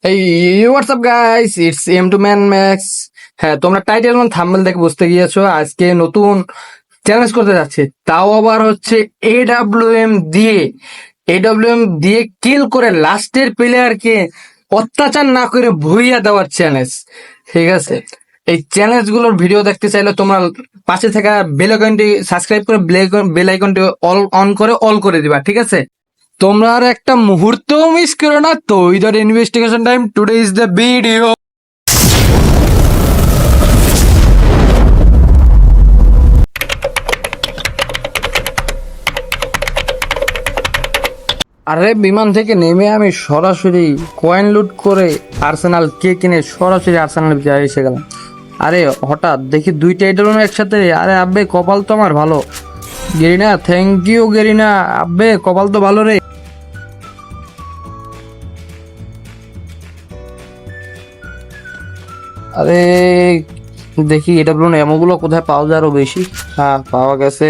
এই WhatsApp guys, it's M two man max. হ্যাঁ, তোমরা টাইটেল এবং থাম্বনেল দেখে বুঝতে গিয়েছো আজকে নতুন চ্যালেঞ্জ করতে যাচ্ছে, তাও আবার হচ্ছে এডব্লিউএম দিয়ে কিল করে লাস্টের প্লেয়ারকে অত্যাচার না করে ভুইয়া দেওয়ার চ্যালেঞ্জ। ঠিক আছে, এই চ্যালেঞ্জ গুলোর ভিডিও দেখতে চাইলে তোমরা পাশে থাকা বেল আইকনটি সাবস্ক্রাইব করে বেল আইকনটি অন করে অল করে দিবা। ঠিক আছে, তোমরা আর একটা মুহূর্তও মিস করো না। তো without investigation time, today is the video. আরে বিমান থেকে নেমে আমি সরাসরি কয়েন লুট করে আর্সেনাল কে কিনে সরাসরি আর্সেনাল যাই এসে গেলাম। আরে হঠাৎ দেখি দুইটা এডলন একসাথে। আরে আব্বে কপাল তো আমার ভালো। Garena, thank you Garena. আব্বে কপাল তো ভালো রে। আরে দেখি এটা বলুন এমনগুলো কোথায় পাওয়া যায় আরো বেশি। হ্যাঁ, পাওয়া গেছে।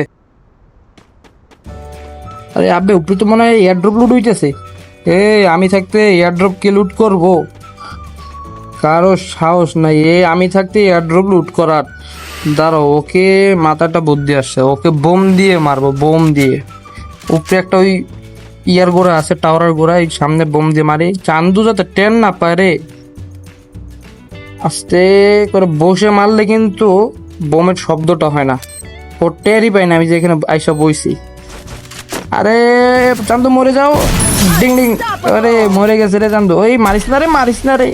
আরে আব্বে উপরে তো মনে হয় এয়ারড্রপ লুট হইতেছে। আমি থাকতে এয়ারড্রপ কে লুট করব? কারো সাহস নাই আমি থাকতে এয়ারড্রপ লুট করার। দাঁড়াও, ওকে মাথাটা বুদ্ধি আসছে, ওকে বোম দিয়ে মারবো, বোম দিয়ে। উপরে একটা ওই ইয়ার গোড়া আছে, টাওয়ারের গোড়া, এই সামনে বোম দিয়ে মারি, চান্দু যাতে টেন না পারে। আস্তে করে বসে মারলে কিন্তু বোমের শব্দটা হয় না, ও টেরই পাই না আমি যে এখানে আইসা বইছি। আরে চান্দু মরে যাও, ডিং ডিং। আরে মরে গেছে রে চান্দু। ওই মারিস না রে, মারিস না রে,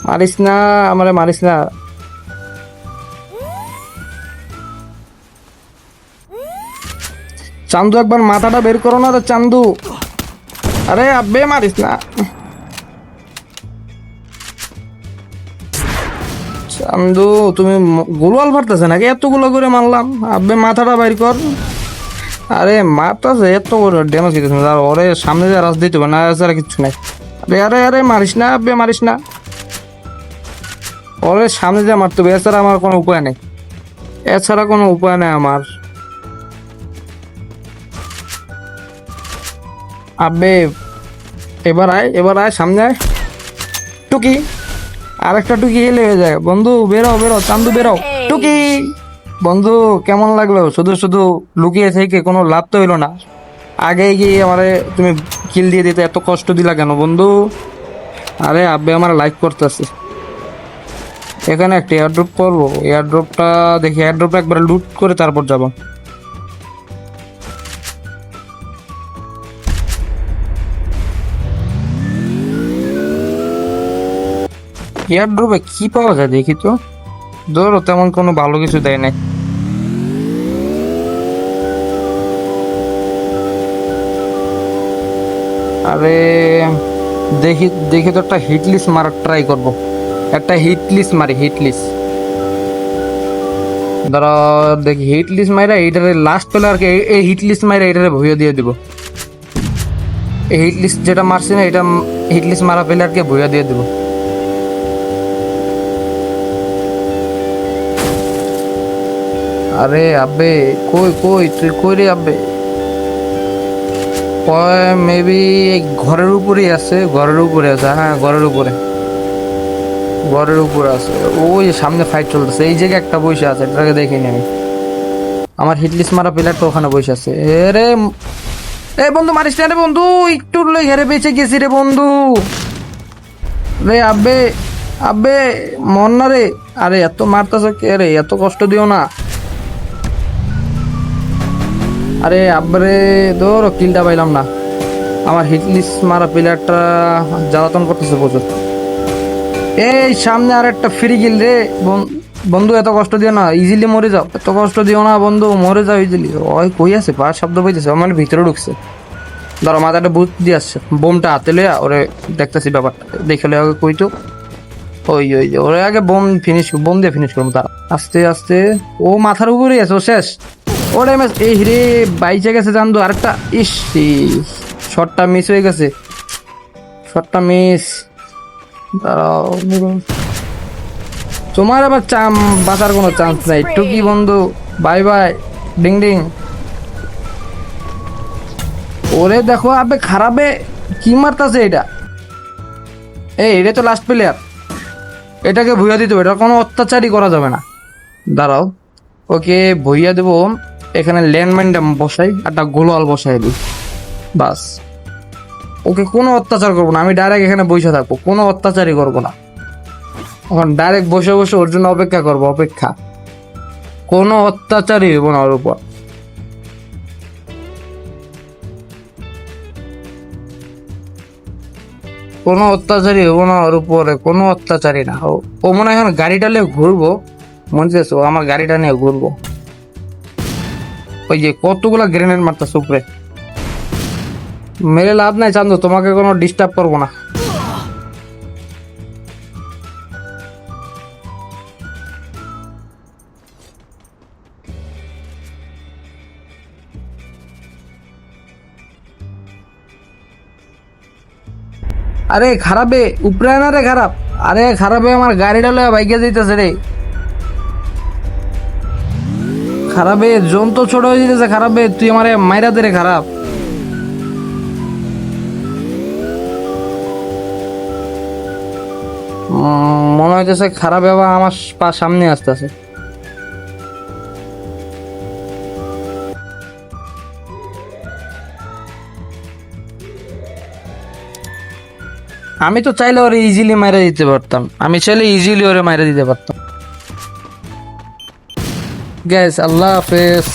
মারিস না আমারে, মারিস না। চান্দু একবার মাথাটা বের করো না রে চান্দু। আরে আব্বে মারিস না চান্দু। তুমি গোলওয়াল ফাটতেছে নাকি? এতগুলো করে মারলাম, আব্বে মাথাটা বাইর কর। আরে মারতেছে এত করে ড্যামেজ দিতেছে, ওরে সামনে যে রাস দিতে হবে না, এছাড়া কিচ্ছু নাই। আরে আরে আরে মারিস না আব্বে, মারিস না। ওরে সামনে যে মারতে হবে, এছাড়া আমার কোনো উপায় নেই, এছাড়া কোনো উপায় নেই আমার। আব্বে এবার আয়, এবার আয়, সামনে আয়। টুকি, আর একটা টুকি এলে হয়ে যায়। বন্ধু বেরো বেরো, চান্দু বেরো। টুকি বন্ধু, কেমন লাগলো? শুধু শুধু লুকিয়ে থেকে কোনো লাভ তো হইলো না। আগে গিয়ে আমারে তুমি কিল দিয়ে দিতে এত কষ্ট দিলা কেন বন্ধু? আরে আব্বে আমার লাইক করতেছে। এখানে একটা এয়ারড্রপ করবো, এয়ারড্রপটা দেখি, এয়ারড্রপটা একবার লুট করে তারপর যাবো। এয়ারড্রপে কি পাওয়া যায় দেখি তো। ধরো তেমন কোনো ভালো কিছু দেয় নাই। আরে দেখি দেখি তো একটা হিট লিস্ট মারার ট্রাই করবো। একটা হিট লিস্ট মারি, হিট লিস্ট। ধরো দেখি হিট লিস্ট মাইরা এইটারে লাস্ট প্লেয়ারকে এই হিট লিস্ট মাইরা এইটারে ভুইয়া দিয়ে দিব। এই হিট লিস্ট যেটা মারছি না, এটা হিট লিস্ট মারা প্লেয়ারকে ভুইয়া দিয়ে দিব। আরে আব্বে কই কই তুই কই রে আব্বে? মেবি ঘরের উপরেই আছে, ঘরের উপরে আছে। হ্যাঁ, ঘরের উপরে, ঘরের উপরে আছে। ওই যে সামনে ফাইট চলতেছে, এই জায়গায় একটা বসে আছে, এটাকে দেখিনি আমি। আমার হিটলিস্ট মারা প্লেয়ার তো ওখানে বসে আছে। রে এ বন্ধু, মারিস না রে বন্ধু, একটু হেরে বেঁচে গেছি রে বন্ধু। রে আব্বে, আব্বে মন না রে। আরে এত মারতেছে কে রে? এত কষ্ট দিও না। আরে আব্বারে ধরো, কিলটা পাইলাম না। আমার হিটলিস্ট মারা প্লেয়ারটা জ্বালাতন করতেছে প্রচুর। এই সামনে আর একটা ফ্রি কিল রে বন্ধু, এত কষ্ট দিও না, ইজিলি মরে যাও। এত কষ্ট দিও না বন্ধু, মরে যাও ইজিলি। ওই কই আছে, পায়ের শব্দ পাইতেছে, আমার ভিতরে ঢুকছে। ধরো মাথাটা বুঝ দিয়ে আসছে, বোমটা হাতে লইয়া ওরে দেখতেছি ব্যাপারটা, দেখে লইয়া কই তো। ওই ওই ওরে আগে বোম ফিনিশ, বোম দিয়ে ফিনিশ করবো তারা। আস্তে আস্তে, ও মাথার উপরেই আছে, ও শেষ। ওরে এই হিরে বাইচে গেছে জানতো আরেকটা। ইস, শটটা মিস হয়ে গেছে, শটটা মিস। দাঁড়াও, তোমার আবার বাঁচার কোনো চান্স নাই। টুকি বন্ধু, বাই বাই, ডিং ডিং। ওরে দেখো আবে খারাপে কি মারতাছে এটা। এই এটা তো লাস্ট প্লেয়ার, এটাকে ভুইয়া দিতে হবে, এটা কোনো অত্যাচারই করা যাবে না। দাঁড়াও, ওকে ভুইয়া দেবো। এখানে ল্যান্ডমাইনটা বসাই, একটা গোলওয়াল বসাই দিই, বাস। ওকে কোনো অত্যাচার করবো না, আমি ডাইরেক্ট এখানে বসে থাকবো, কোনো অত্যাচারই করবো না। এখন ডাইরেক্ট বসে বসে ওর জন্য অপেক্ষা করবো, অপেক্ষা। কোনো অত্যাচারই হইব না ওর উপর। কোনো অত্যাচারই হবো না ওর উপরে, কোনো অত্যাচারই না। ও মনে হয় এখন গাড়িটা নিয়ে ঘুরবো, মনে চাইছে ও আমার গাড়িটা নিয়ে ঘুরবো। ওই যে কতগুলা গ্রেনেড মারতেছে উপরে, মেরে লাভ নাই চান্দু, তোমাকে কোনো ডিস্টার্ব করবো না। আরে খারাপে উপরে না রে, খারাপ। আরে খারাপে আমার গাড়িটা লয়ে বাইকে যাইতেছে রে, খারাপে জোন তো ছোট হয়ে যেতেছে। খারাপে তুই আমারে মাইরা দে রে, খারাপ। মনে হইতেছে খারাপ বাবা আমার সামনে আসতেছে। আমি তো চাইলে ওরে ইজিলি মাইরা দিতে পারতাম, আমি চাইলে ইজিলি ওরে মাইরা দিতে পারতাম। গ্যাস, আল্লাহ হাফেজ।